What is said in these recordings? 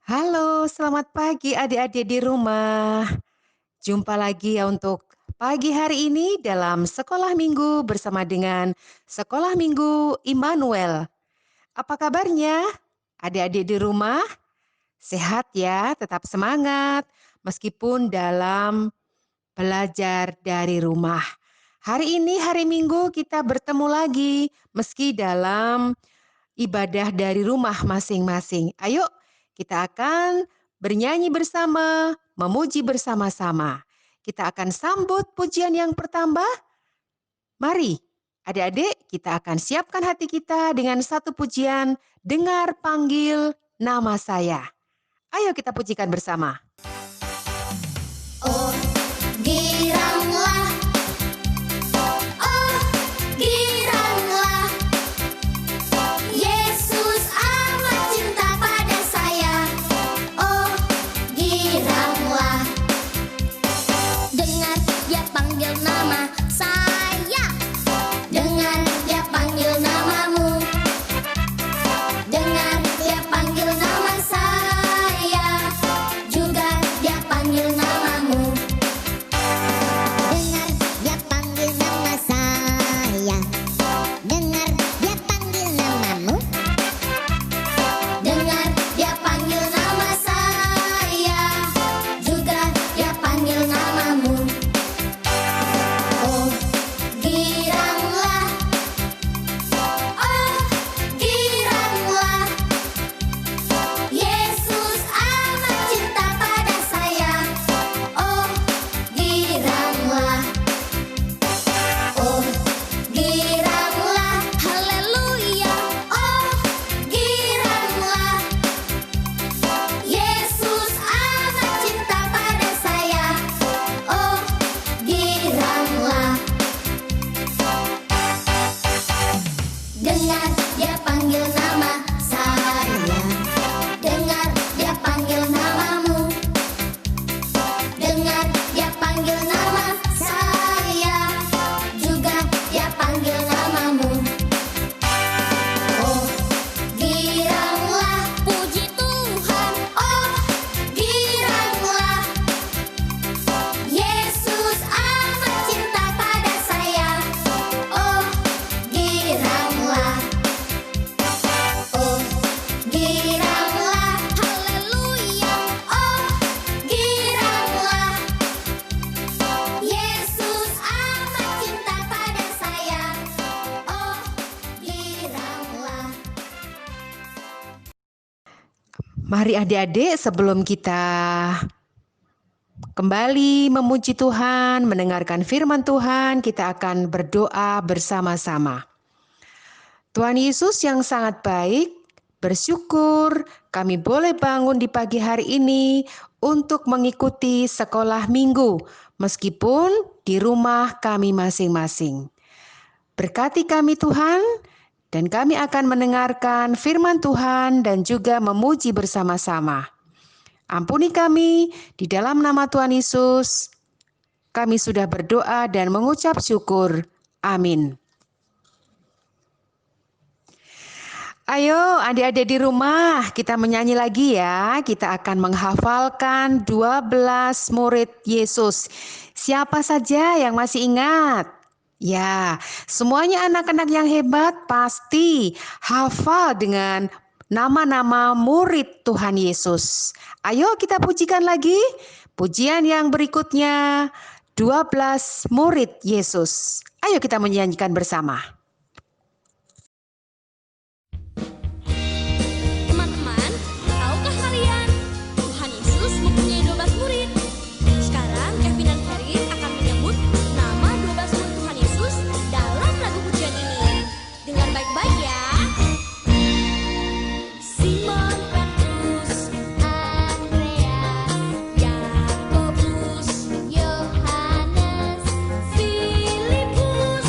Halo, selamat pagi adik-adik di rumah. Jumpa lagi ya untuk pagi hari ini dalam Sekolah Minggu bersama dengan Sekolah Minggu Immanuel. Apa kabarnya? Adik-adik di rumah sehat ya, tetap semangat meskipun dalam belajar dari rumah. Hari ini hari Minggu kita bertemu lagi meski dalam ibadah dari rumah masing-masing. Ayo kita akan bernyanyi bersama, memuji bersama-sama. Kita akan sambut pujian yang pertama. Mari adik-adik kita akan siapkan hati kita dengan satu pujian, dengar panggil nama saya. Ayo kita pujikan bersama. Oh, giranglah, oh, giranglah, Yesus amat cinta pada saya. Oh, giranglah, dengar dia panggil nama saya. Dengar dia panggil namamu. Dengar dia panggil nama saya. Juga dia panggil namamu. Dengar dia panggil nama saya. Dengar dia panggil namamu. Dengar dia panggil nama saya. Juga dia panggil namamu. Oh, giranglah, oh, giranglah, Yesus amat cinta pada saya. Oh, giranglah, oh, giranglah, haleluya. Oh, giranglah, Yesus amat cinta pada saya. Oh, giranglah, dengar dia panggil nama saya. Dengar dia panggil namamu. Dengar dia panggil nama saya. Juga dia panggil namamu. Oh, giranglah, puji Tuhan. Oh, giranglah, Yesus amat cinta pada saya. Oh, giranglah, oh, giranglah, haleluya. Oh, giranglah, Yesus amat cinta pada saya. Oh, giranglah. Mari adik-adik sebelum kita kembali memuji Tuhan, mendengarkan firman Tuhan, kita akan berdoa bersama-sama. Tuhan Yesus yang sangat baik, bersyukur kami boleh bangun di pagi hari ini untuk mengikuti sekolah minggu, meskipun di rumah kami masing-masing. Berkati kami Tuhan, dan kami akan mendengarkan firman Tuhan dan juga memuji bersama-sama. Ampuni kami di dalam nama Tuhan Yesus. Kami sudah berdoa dan mengucap syukur. Amin. Ayo adik-adik di rumah, kita menyanyi lagi ya. Kita akan menghafalkan 12 murid Yesus. Siapa saja yang masih ingat? Ya, semuanya anak-anak yang hebat pasti hafal dengan nama-nama murid Tuhan Yesus. Ayo kita pujikan lagi pujian yang berikutnya, 12 murid Yesus. Ayo kita menyanyikan bersama. Teman-teman, tahukah kalian Tuhan Yesus mempunyai 12 murid? Sekarang Kevin dan Karin akan menyebut nama 12 murid Tuhan Yesus dalam lagu pujian ini. Dengar baik-baik ya. Simon Petrus, Andreas, Yakobus, Yohanes, Filipus,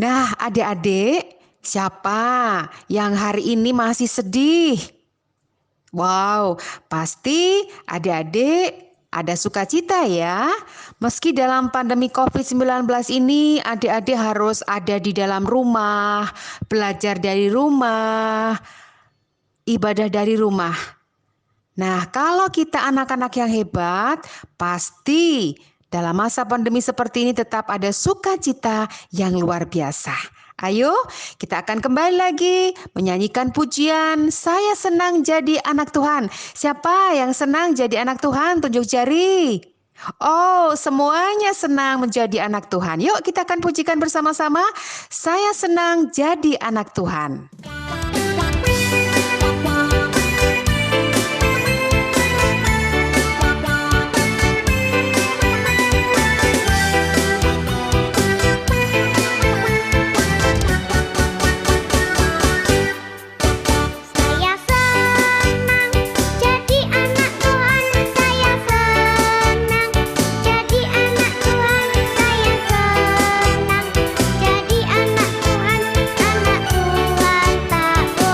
Nah, adik-adik, siapa yang hari ini masih sedih? Wow, pasti adik-adik ada sukacita ya. Meski dalam pandemi COVID-19 ini adik-adik harus ada di dalam rumah, belajar dari rumah, ibadah dari rumah. Nah, kalau kita anak-anak yang hebat, pasti dalam masa pandemi seperti ini tetap ada sukacita yang luar biasa. Ayo, kita akan kembali lagi menyanyikan pujian "Saya Senang Jadi Anak Tuhan". Siapa yang senang jadi anak Tuhan? Tunjuk jari. Oh, semuanya senang menjadi anak Tuhan. Yuk, kita akan pujikan bersama-sama. Saya senang jadi anak Tuhan. Saya senang jadi anak Tuhan, anak Tuhan tak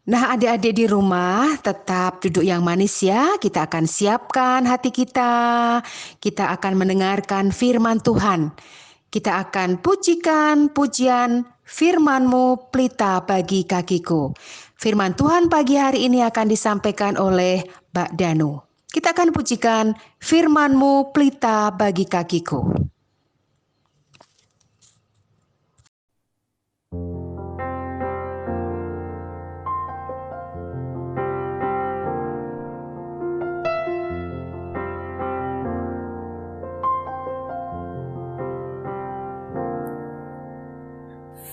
Nah, adik-adik di rumah tetap duduk yang manis ya. Kita akan siapkan hati kita. Kita akan mendengarkan firman Tuhan. Kita akan pujikan pujian firman-Mu pelita bagi kakiku. Firman Tuhan pagi hari ini akan disampaikan oleh Mbak Danu. Kita akan pujikan firman-Mu pelita bagi kakiku.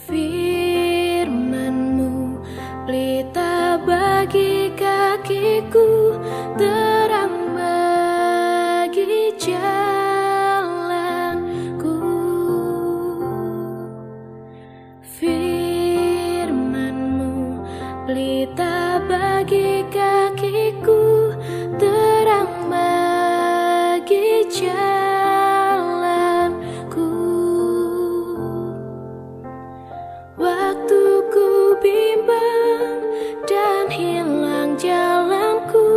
Firman-Mu pelita bagi kakiku, terang bagi jalanku. Firman-Mu pelita bagi kakiku, terang bagi jalanku. Waktu ku bimbang dan hilang jalanku,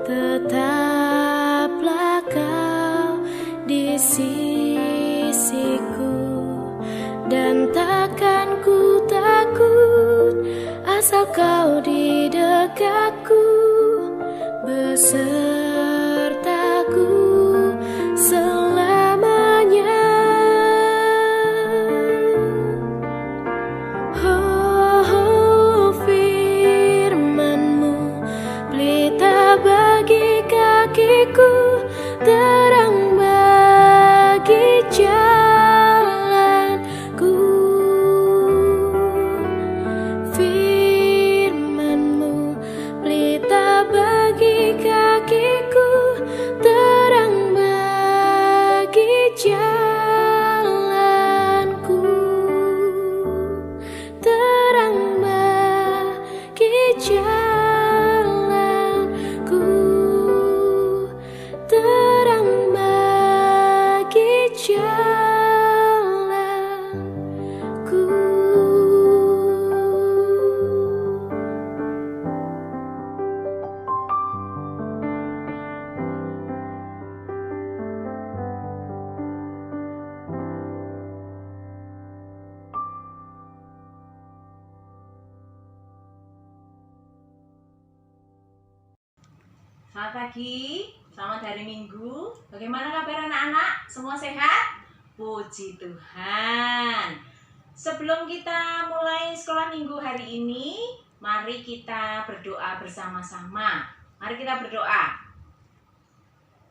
tetaplah Kau di sisiku. Dan takkan ku takut, asal Kau di dekatku, besertaku selamanya. Oh, firman-Mu pelita bagi kakiku, terang bagi jalanku. Firman-Mu pelita bagi kakiku, terang bagi jalanku. Terang bagi jalanku, terang bagi jalanku. Selamat pagi, selamat hari Minggu. Bagaimana kabar anak-anak? Semua sehat? Puji Tuhan. Sebelum kita mulai sekolah Minggu hari ini, mari kita berdoa bersama-sama. Mari kita berdoa.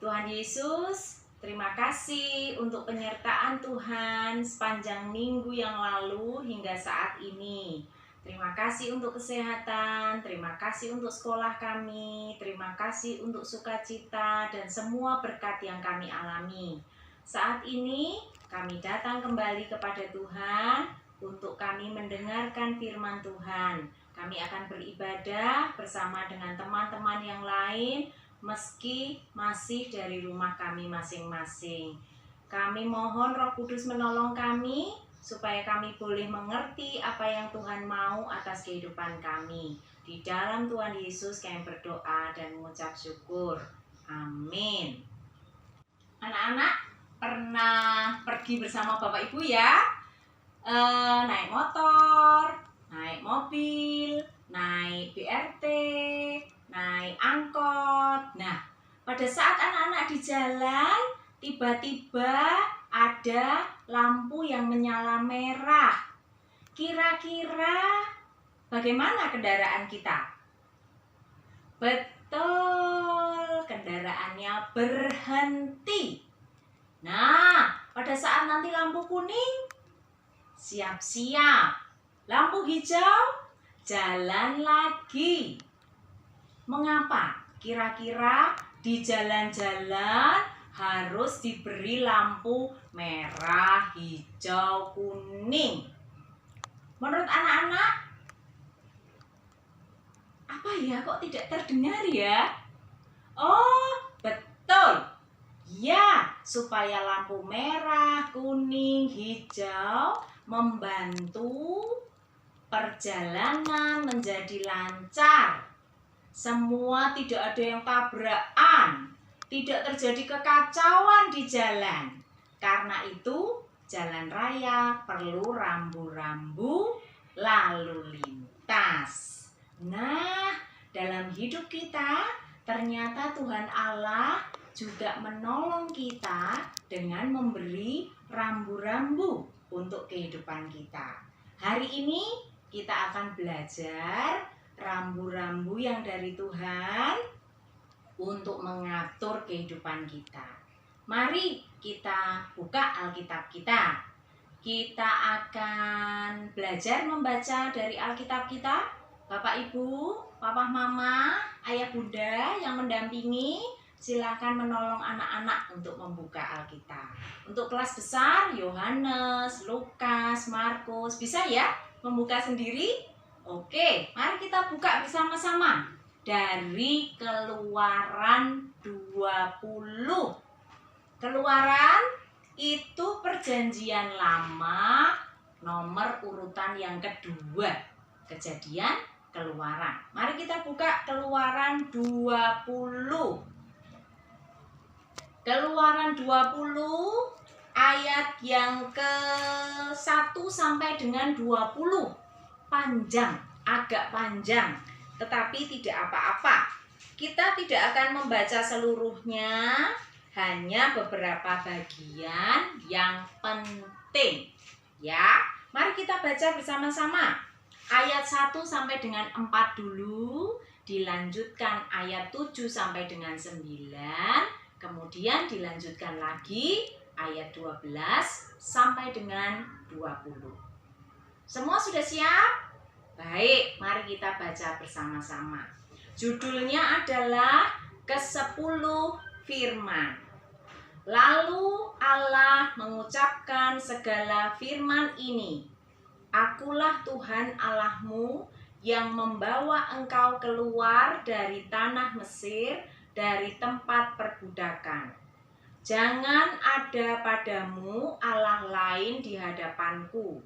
Tuhan Yesus, terima kasih untuk penyertaan Tuhan sepanjang minggu yang lalu hingga saat ini. Terima kasih untuk kesehatan, terima kasih untuk sekolah kami, terima kasih untuk sukacita dan semua berkat yang kami alami. Saat ini kami datang kembali kepada Tuhan untuk kami mendengarkan firman Tuhan. Kami akan beribadah bersama dengan teman-teman yang lain meski masih dari rumah kami masing-masing. Kami mohon Roh Kudus menolong kami supaya kami boleh mengerti apa yang Tuhan mau atas kehidupan kami. Di dalam Tuhan Yesus kami berdoa dan mengucap syukur. Amin. Anak-anak pernah pergi bersama Bapak Ibu ya? Naik motor, naik mobil, naik BRT, naik angkot. Nah, pada saat anak-anak di jalan, tiba-tiba ada lampu yang menyala merah. Kira-kira bagaimana kendaraan kita? Betul, kendaraannya berhenti. Nah, pada saat nanti lampu kuning, siap-siap. Lampu hijau, jalan lagi. Mengapa? Kira-kira di jalan-jalan harus diberi lampu merah, hijau, kuning. Menurut anak-anak, apa ya kok tidak terdengar ya? Oh, betul. Ya, supaya lampu merah, kuning, hijau membantu perjalanan menjadi lancar. Semua tidak ada yang tabrakan, tidak terjadi kekacauan di jalan. Karena itu, jalan raya perlu rambu-rambu lalu lintas. Nah, dalam hidup kita, ternyata Tuhan Allah juga menolong kita dengan memberi rambu-rambu untuk kehidupan kita. Hari ini kita akan belajar rambu-rambu yang dari Tuhan untuk mengatur kehidupan kita. Mari kita buka Alkitab kita. Kita akan belajar membaca dari Alkitab kita. Bapak Ibu, Papa Mama, Ayah Bunda yang mendampingi, silakan menolong anak-anak untuk membuka Alkitab. Untuk kelas besar, Yohanes, Lukas, Markus, bisa ya membuka sendiri? Oke, mari kita buka bersama-sama dari Keluaran 20. Keluaran itu perjanjian lama nomor urutan yang kedua. Kejadian, Keluaran. Mari kita buka Keluaran 20. Keluaran 20 ayat yang ke-1 sampai dengan 20. Panjang, agak panjang, tetapi tidak apa-apa. Kita tidak akan membaca seluruhnya, hanya beberapa bagian yang penting. Ya, mari kita baca bersama-sama. Ayat 1 sampai dengan 4 dulu, dilanjutkan ayat 7 sampai dengan 9, kemudian dilanjutkan lagi ayat 12 sampai dengan 20. Semua sudah siap? Baik, mari kita baca bersama-sama. Judulnya adalah ke-10 firman. Lalu Allah mengucapkan segala firman ini. Akulah Tuhan Allahmu yang membawa engkau keluar dari tanah Mesir, dari tempat perbudakan. Jangan ada padamu Allah lain di hadapanku.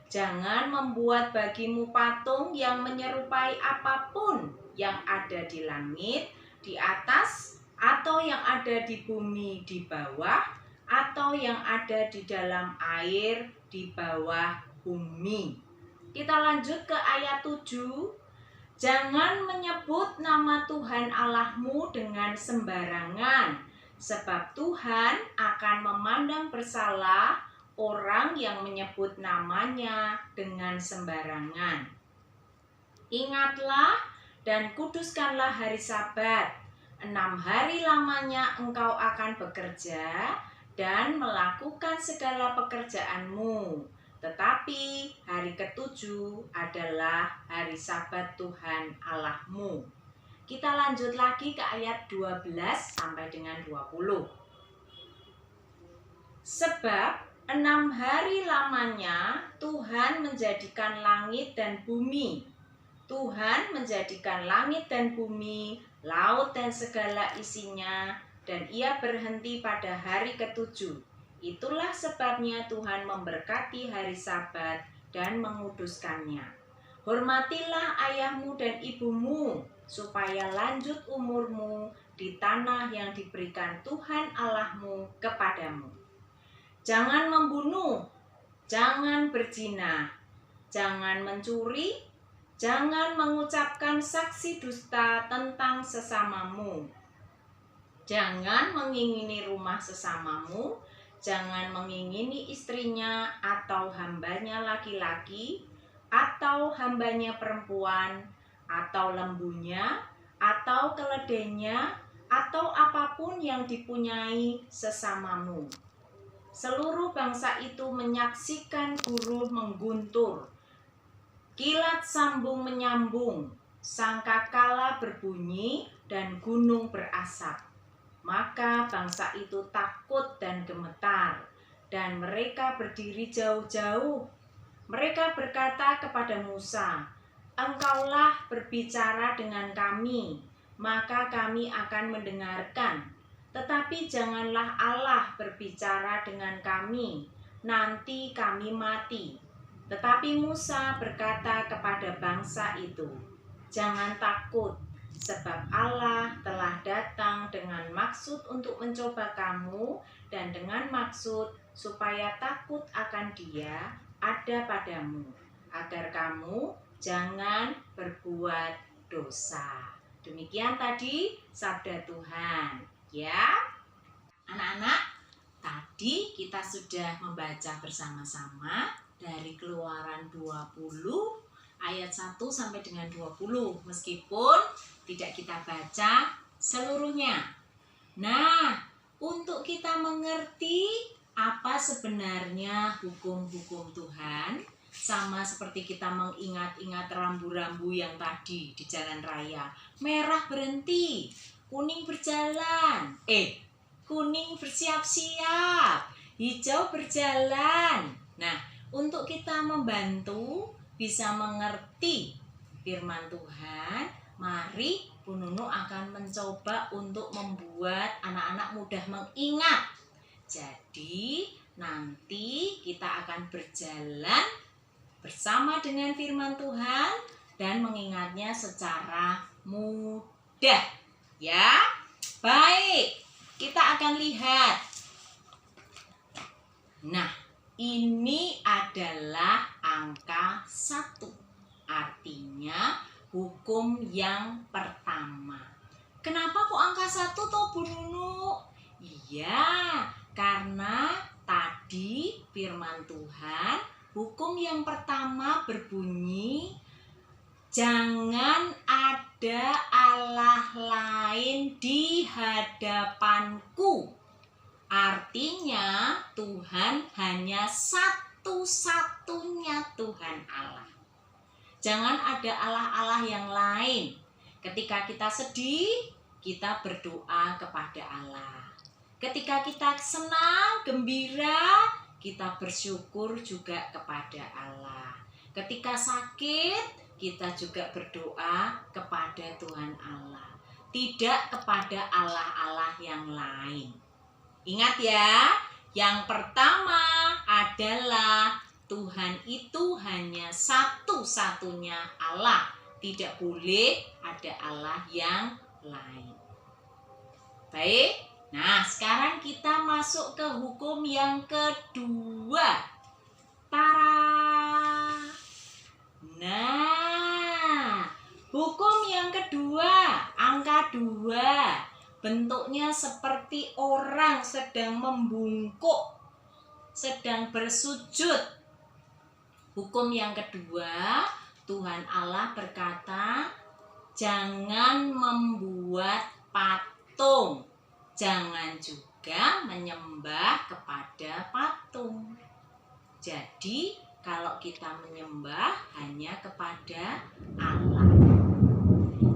Jangan membuat bagimu patung yang menyerupai apapun yang ada di langit, di atas, atau yang ada di bumi di bawah, atau yang ada di dalam air di bawah bumi. Kita lanjut ke ayat 7. Jangan menyebut nama Tuhan Allahmu dengan sembarangan, sebab Tuhan akan memandang bersalah orang yang menyebut namanya dengan sembarangan. Ingatlah dan kuduskanlah hari Sabat. 6 hari lamanya engkau akan bekerja dan melakukan segala pekerjaanmu. Tetapi hari ke-7 adalah hari Sabat Tuhan Allahmu. Kita lanjut lagi ke ayat 12 sampai dengan 20. Sebab 6 hari lamanya Tuhan menjadikan langit dan bumi. Tuhan menjadikan langit dan bumi, laut dan segala isinya, dan ia berhenti pada hari ke-7. Itulah sebabnya Tuhan memberkati hari Sabat dan menguduskannya. Hormatilah ayahmu dan ibumu, supaya lanjut umurmu di tanah yang diberikan Tuhan Allahmu kepadamu. Jangan membunuh, jangan berzina, jangan mencuri, jangan mengucapkan saksi dusta tentang sesamamu. Jangan mengingini rumah sesamamu, jangan mengingini istrinya atau hambanya laki-laki, atau hambanya perempuan, atau lembunya, atau keledainya, atau apapun yang dipunyai sesamamu. Seluruh bangsa itu menyaksikan buruh mengguntur, kilat sambung menyambung, sangkakala berbunyi, dan gunung berasap. Maka bangsa itu takut dan gemetar, dan mereka berdiri jauh-jauh. Mereka berkata kepada Musa, "Engkaulah berbicara dengan kami, maka kami akan mendengarkan. Tetapi janganlah Allah berbicara dengan kami, nanti kami mati. Tetapi Musa berkata kepada bangsa itu, "Jangan takut, sebab Allah telah datang dengan maksud untuk mencoba kamu dan dengan maksud supaya takut akan Dia ada padamu, agar kamu jangan berbuat dosa." Demikian tadi sabda Tuhan, ya. Anak-anak, tadi kita sudah membaca bersama-sama dari Keluaran 20 ayat 1 sampai dengan 20, meskipun tidak kita baca seluruhnya. Nah, untuk kita mengerti apa sebenarnya hukum-hukum Tuhan, sama seperti kita mengingat-ingat rambu-rambu yang tadi di jalan raya. Merah berhenti, kuning berjalan, kuning bersiap-siap, hijau berjalan. Nah, untuk kita membantu bisa mengerti firman Tuhan, mari Bu Nunu akan mencoba untuk membuat anak-anak mudah mengingat. Jadi, nanti kita akan berjalan bersama dengan firman Tuhan dan mengingatnya secara mudah. Ya, baik. Kita akan lihat. Nah, ini adalah angka 1. Artinya hukum yang pertama. Kenapa kok angka 1 toh Bu Nunu? Iya, karena tadi firman Tuhan, hukum yang pertama berbunyi, "Jangan ada Allah lain di hadapanku." Artinya Tuhan hanya satu-satunya Tuhan Allah. Jangan ada Allah-Allah yang lain. Ketika kita sedih, kita berdoa kepada Allah. Ketika kita senang, gembira, kita bersyukur juga kepada Allah. Ketika sakit, kita juga berdoa kepada Tuhan Allah. Tidak kepada Allah-Allah yang lain. Ingat ya, yang pertama adalah Tuhan itu hanya satu-satunya Allah. Tidak boleh ada Allah yang lain. Baik. Nah, sekarang kita masuk ke hukum yang kedua. Tara. Nah, hukum yang kedua, angka 2. Bentuknya seperti orang sedang membungkuk, sedang bersujud. Hukum yang kedua, Tuhan Allah berkata, "Jangan membuat patung. Jangan juga menyembah kepada patung." Jadi, kalau kita menyembah hanya kepada Allah.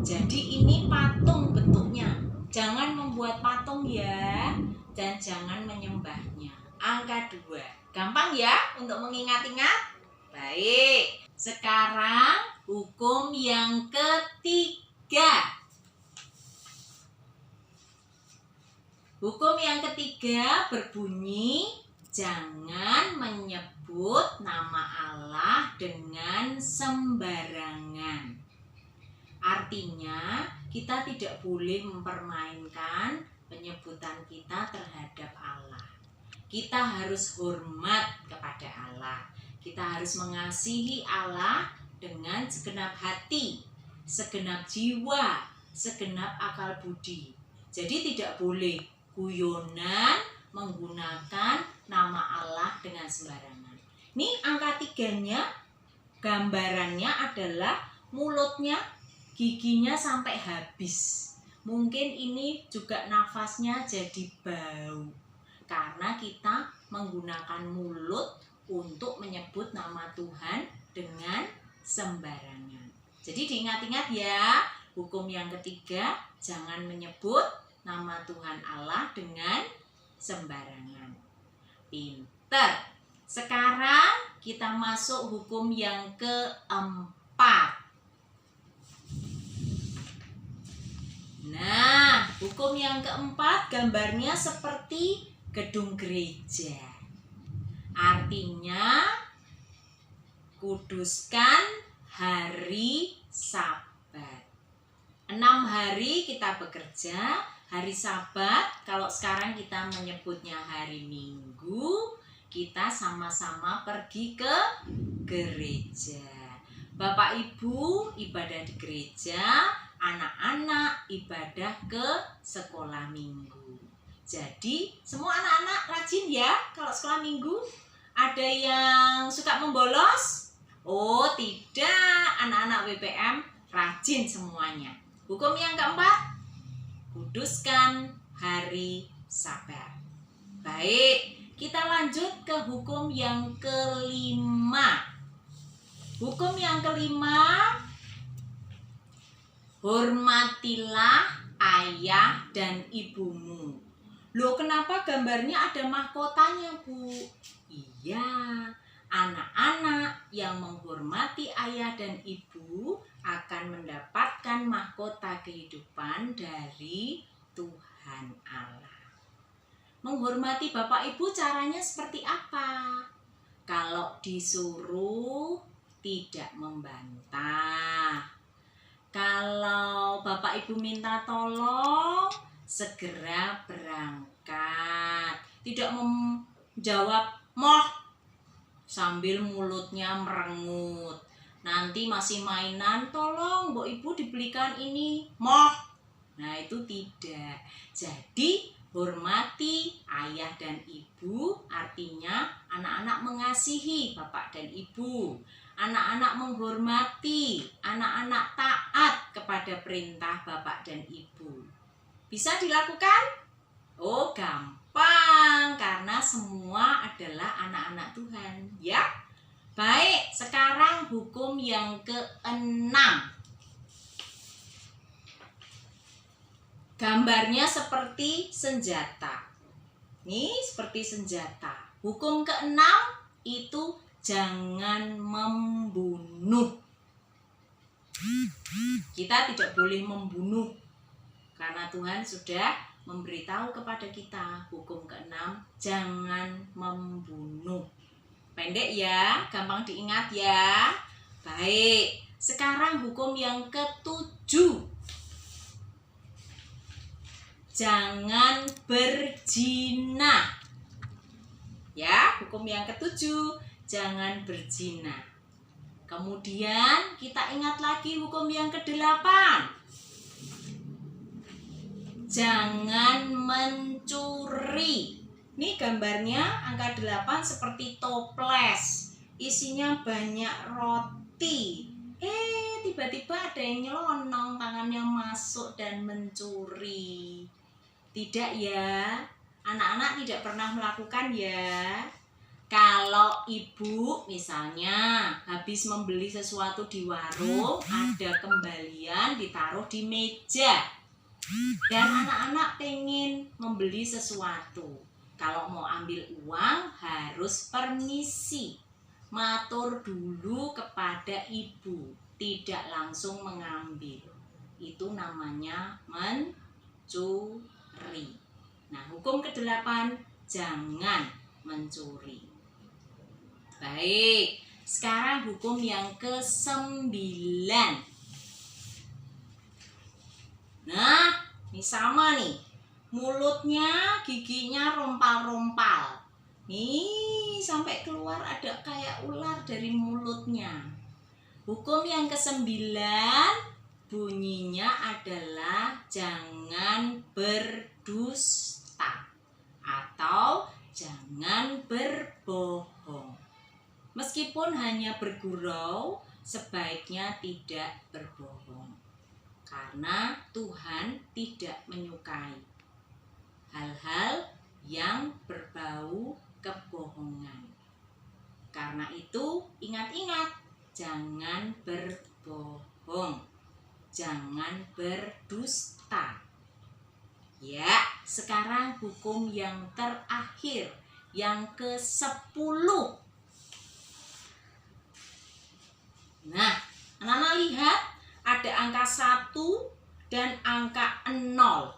Jadi, ini patung bentuknya. Jangan membuat patung ya, dan jangan menyembahnya. Angka 2. Gampang ya untuk mengingat-ingat? Baik. Sekarang hukum yang ketiga. Hukum yang ketiga berbunyi, jangan menyebut nama Allah dengan sembarangan. Artinya, kita tidak boleh mempermainkan penyebutan kita terhadap Allah. Kita harus hormat kepada Allah. Kita harus mengasihi Allah dengan segenap hati, segenap jiwa, segenap akal budi. Jadi tidak boleh guyonan menggunakan nama Allah dengan sembarangan. Ini angka 3-nya, gambarannya adalah mulutnya, giginya sampai habis. Mungkin ini juga nafasnya jadi bau, karena kita menggunakan mulut untuk menyebut nama Tuhan dengan sembarangan. Jadi diingat-ingat ya, hukum yang ketiga, jangan menyebut nama Tuhan Allah dengan sembarangan. Pinter. Sekarang kita masuk hukum yang keempat. Nah, hukum yang keempat gambarnya seperti gedung gereja. Artinya kuduskan hari Sabat. 6 hari kita bekerja, hari Sabat, kalau sekarang kita menyebutnya hari Minggu, kita sama-sama pergi ke gereja. Bapak Ibu ibadah di gereja, anak-anak ibadah ke sekolah minggu. Jadi semua anak-anak rajin ya kalau sekolah minggu. Ada yang suka membolos? Oh tidak, anak-anak WPM rajin semuanya. Hukum yang keempat, kuduskan hari Sabat. Baik, kita lanjut ke hukum yang kelima. Hukum yang kelima, hormatilah ayah dan ibumu. Loh, kenapa gambarnya ada mahkotanya, Bu? Iya, anak-anak yang menghormati ayah dan ibu akan mendapatkan mahkota kehidupan dari Tuhan Allah. Menghormati bapak ibu caranya seperti apa? Kalau disuruh tidak membantah. Kalau bapak ibu minta tolong, segera berangkat. Tidak menjawab moh sambil mulutnya merengut. Nanti masih mainan, tolong bu ibu dibelikan ini, moh. Nah itu tidak. Jadi hormati ayah dan ibu artinya anak-anak mengasihi bapak dan ibu. Anak-anak menghormati, anak-anak taat kepada perintah bapak dan ibu. Bisa dilakukan? Oh gampang, karena semua adalah anak-anak Tuhan, ya. Baik, sekarang hukum yang ke-6. Gambarnya seperti senjata. Nih, seperti senjata. Hukum ke-6 itu jangan membunuh. Kita tidak boleh membunuh. Karena Tuhan sudah memberitahu kepada kita hukum ke-6, jangan membunuh. Pendek ya, gampang diingat ya. Baik, sekarang hukum yang ke-7. Jangan berzina. Ya, hukum yang ke-7, jangan berzina. Kemudian kita ingat lagi hukum yang ke-8. Jangan mencuri. Ini gambarnya angka 8 seperti toples. Isinya banyak roti. Tiba-tiba ada yang nyelonong, tangannya masuk dan mencuri. Tidak ya. Anak-anak tidak pernah melakukan ya. Kalau ibu misalnya habis membeli sesuatu di warung, ada kembalian ditaruh di meja. Dan anak-anak pengen membeli sesuatu. Kalau mau ambil uang harus permisi. Matur dulu kepada ibu, tidak langsung mengambil. Itu namanya mencuri. Nah, hukum ke-8, jangan mencuri. Baik, sekarang hukum yang ke-9. Nah, ini sama nih. Mulutnya, giginya rompal-rompal. Nih, sampai keluar ada kayak ular dari mulutnya. Hukum yang ke-9 bunyinya adalah jangan berdusta atau jangan berbohong. Meskipun hanya bergurau, sebaiknya tidak berbohong. Karena Tuhan tidak menyukai hal-hal yang berbau kebohongan. Karena itu ingat-ingat, jangan berbohong, jangan berdusta. Ya, sekarang hukum yang terakhir, yang ke-10. Nah, anak-anak lihat ada angka 1 dan angka 0.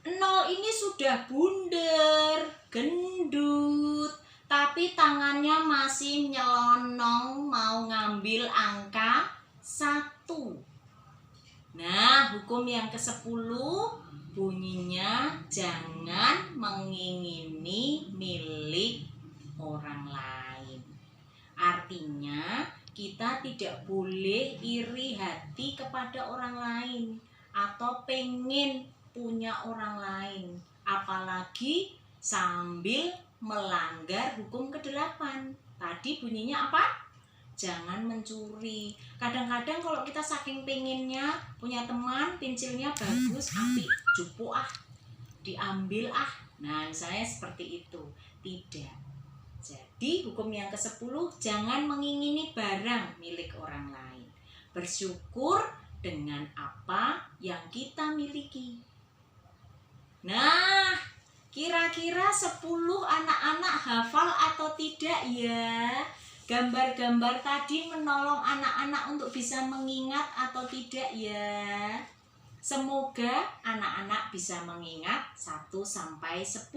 0 ini sudah bundar, gendut, tapi tangannya masih nyelonong mau ngambil angka 1. Nah, hukum yang ke-10 bunyinya jangan mengingini milik orang lain. Artinya, kita tidak boleh iri hati kepada orang lain atau pengen punya orang lain, apalagi sambil melanggar hukum ke-8. Tadi bunyinya apa? Jangan mencuri. Kadang-kadang kalau kita saking pengennya punya teman, pensilnya bagus, apik, jupo diambil Nah, misalnya seperti itu. Tidak. Jadi hukum yang ke-10, jangan mengingini barang milik orang lain. Bersyukur dengan apa yang kita miliki. Nah, kira-kira 10 anak-anak hafal atau tidak ya? Gambar-gambar tadi menolong anak-anak untuk bisa mengingat atau tidak ya? Semoga anak-anak bisa mengingat 1 sampai 10.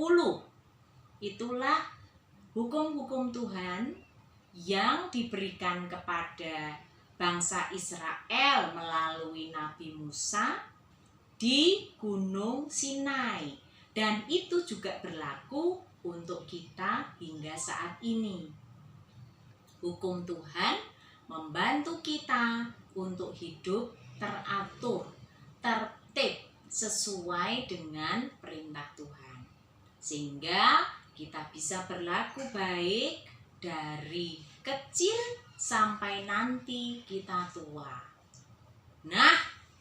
Itulah hukum-hukum Tuhan yang diberikan kepada bangsa Israel melalui Nabi Musa di Gunung Sinai. Dan itu juga berlaku untuk kita hingga saat ini. Hukum Tuhan membantu kita untuk hidup teratur, tertib sesuai dengan perintah Tuhan. Sehingga kita bisa berlaku baik dari kecil sampai nanti kita tua. Nah,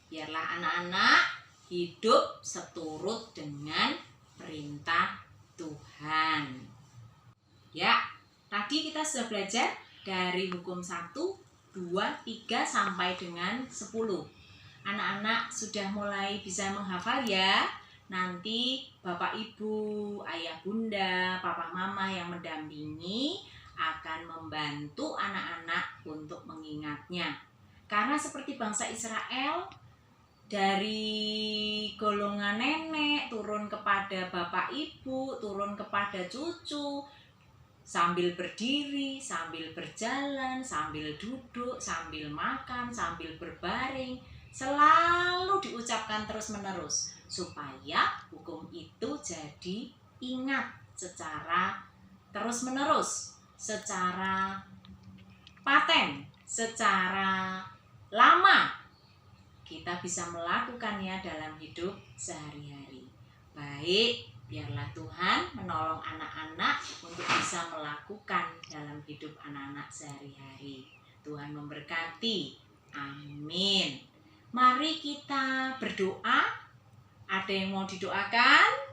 biarlah anak-anak hidup seturut dengan perintah Tuhan. Ya, tadi kita sudah belajar dari hukum 1, 2, 3 sampai dengan 10. Anak-anak sudah mulai bisa menghafal ya. Nanti Bapak Ibu, Ayah Bunda, Papa Mama yang mendampingi akan membantu anak-anak untuk mengingatnya. Karena seperti bangsa Israel, dari golongan nenek turun kepada bapak ibu, turun kepada cucu, sambil berdiri, sambil berjalan, sambil duduk, sambil makan, sambil berbaring, selalu diucapkan terus-menerus supaya hukum itu jadi ingat secara terus-menerus, secara paten, secara lama. Kita bisa melakukannya dalam hidup sehari-hari. Baik, biarlah Tuhan menolong anak-anak untuk bisa melakukan dalam hidup anak-anak sehari-hari. Tuhan memberkati. Amin. Mari kita berdoa. Ada yang mau didoakan?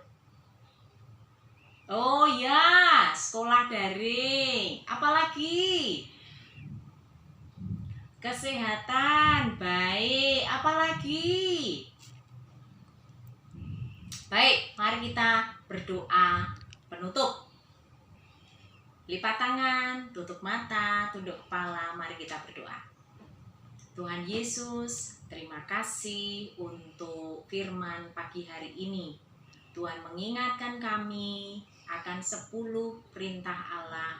Oh ya, sekolah daring. Apalagi? Kesehatan, baik. Apalagi? Baik, mari kita berdoa penutup. Lipat tangan, tutup mata, tunduk kepala, mari kita berdoa. Tuhan Yesus, terima kasih untuk firman pagi hari ini. Tuhan mengingatkan kami akan 10 perintah Allah.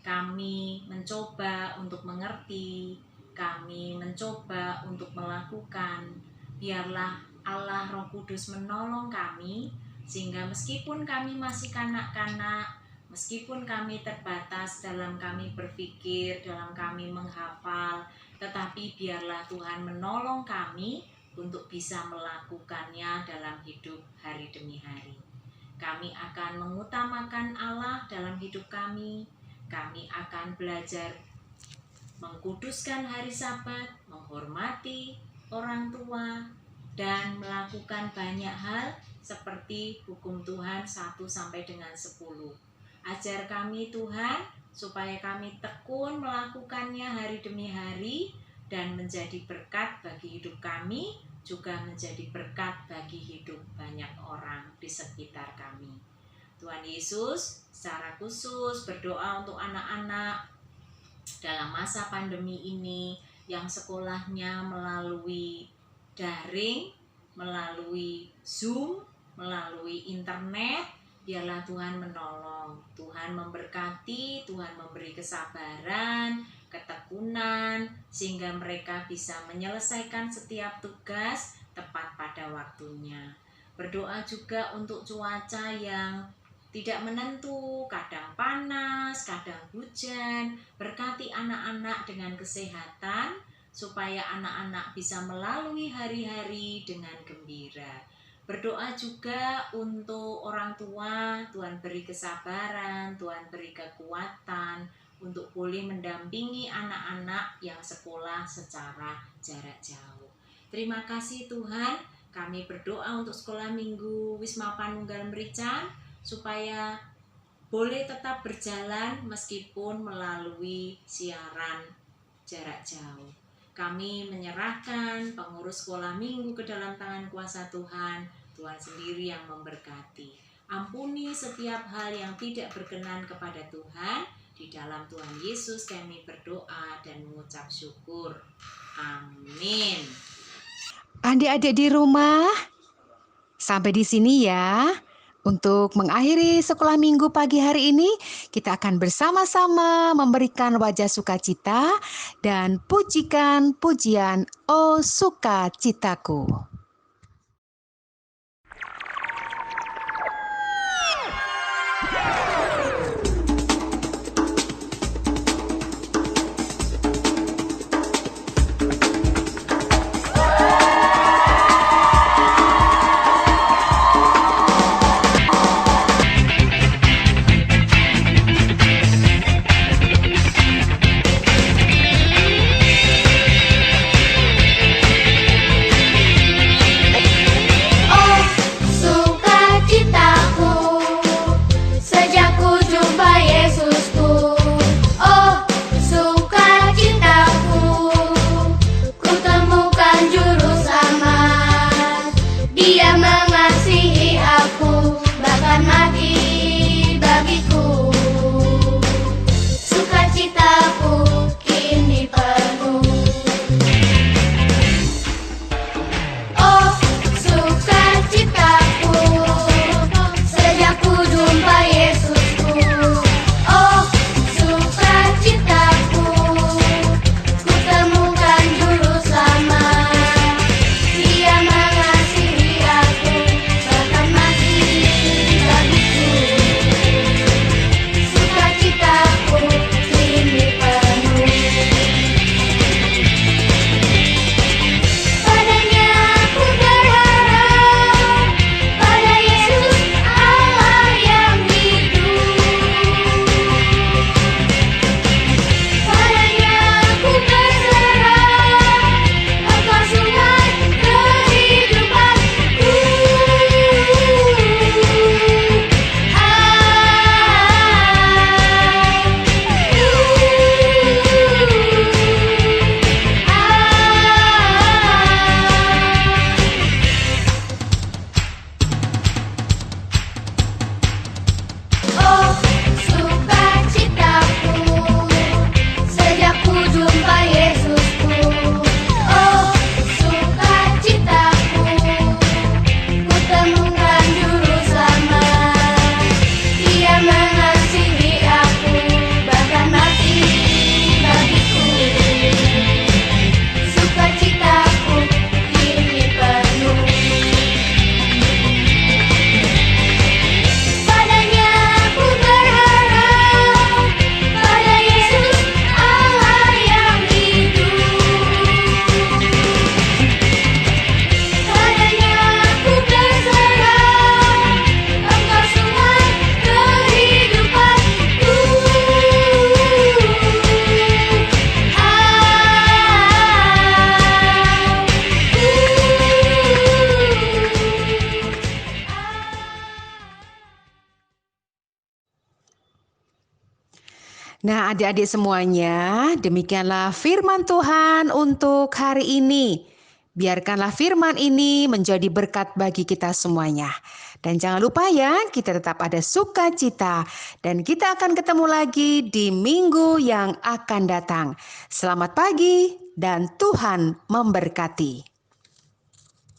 Kami mencoba untuk mengerti, kami mencoba untuk melakukan. Biarlah Allah Roh Kudus menolong kami, sehingga meskipun kami masih kanak-kanak, meskipun kami terbatas dalam kami berpikir, dalam kami menghafal, tetapi biarlah Tuhan menolong kami untuk bisa melakukannya dalam hidup hari demi hari. Kami akan mengutamakan Allah dalam hidup kami. Kami akan belajar mengkuduskan hari Sabat, menghormati orang tua, dan melakukan banyak hal seperti hukum Tuhan 1 sampai dengan 10. Ajar kami Tuhan supaya kami tekun melakukannya hari demi hari dan menjadi berkat bagi hidup kami, juga menjadi berkat bagi hidup banyak orang di sekitar kami. Tuhan Yesus secara khusus berdoa untuk anak-anak dalam masa pandemi ini yang sekolahnya melalui daring, melalui Zoom, melalui internet, biarlah Tuhan menolong, Tuhan memberkati, Tuhan memberi kesabaran, ketekunan, sehingga mereka bisa menyelesaikan setiap tugas tepat pada waktunya. Berdoa juga untuk cuaca yang tidak menentu, kadang panas, kadang hujan. Berkati anak-anak dengan kesehatan, supaya anak-anak bisa melalui hari-hari dengan gembira. Berdoa juga untuk orang tua, Tuhan beri kesabaran, Tuhan beri kekuatan untuk boleh mendampingi anak-anak yang sekolah secara jarak jauh. Terima kasih Tuhan, kami berdoa untuk sekolah minggu Wisma Panunggal Merican, supaya boleh tetap berjalan meskipun melalui siaran jarak jauh. Kami menyerahkan pengurus sekolah minggu ke dalam tangan kuasa Tuhan. Tuhan sendiri yang memberkati. Ampuni setiap hal yang tidak berkenan kepada Tuhan. Di dalam Tuhan Yesus kami berdoa dan mengucap syukur. Amin. Adik-adik di rumah, sampai di sini ya. Untuk mengakhiri sekolah minggu pagi hari ini, kita akan bersama-sama memberikan wajah sukacita dan pujikan pujian "O Sukacitaku". Oh, sukacitaku sejak ku jumpa Yesusku. Oh, sukacitaku ku temukan juru selamat. Dia mengasihi aku, bahkan mati bagiku. Sukacitaku kini penuh. Oh, sukacitaku sejak ku jumpa Yesusku. Oh, sukacitaku ku temukan juru selamat. Dia mengasihi aku, bahkan mati bagiku. Sukacitaku kini penuh. Padanya aku berharap, pada Yesus Allah yang hidup. Padanya aku berserah, Engkau sumber kehidupanku. Oh, sukacitaku sejak ku jumpa Yesusku. Oh, sukacitaku ku temukan juru selamat. Dia mengasihi aku, bahkan mati bagiku. Sukacitaku kini penuh. Padanya aku berharap, pada Yesus Allah yang hidup. Padanya aku berserah, Engkau sumber kehidupanku. Nah, adik-adik semuanya, demikianlah firman Tuhan untuk hari ini. Biarkanlah firman ini menjadi berkat bagi kita semuanya. Dan jangan lupa ya, kita tetap ada sukacita. Dan kita akan ketemu lagi di minggu yang akan datang. Selamat pagi dan Tuhan memberkati.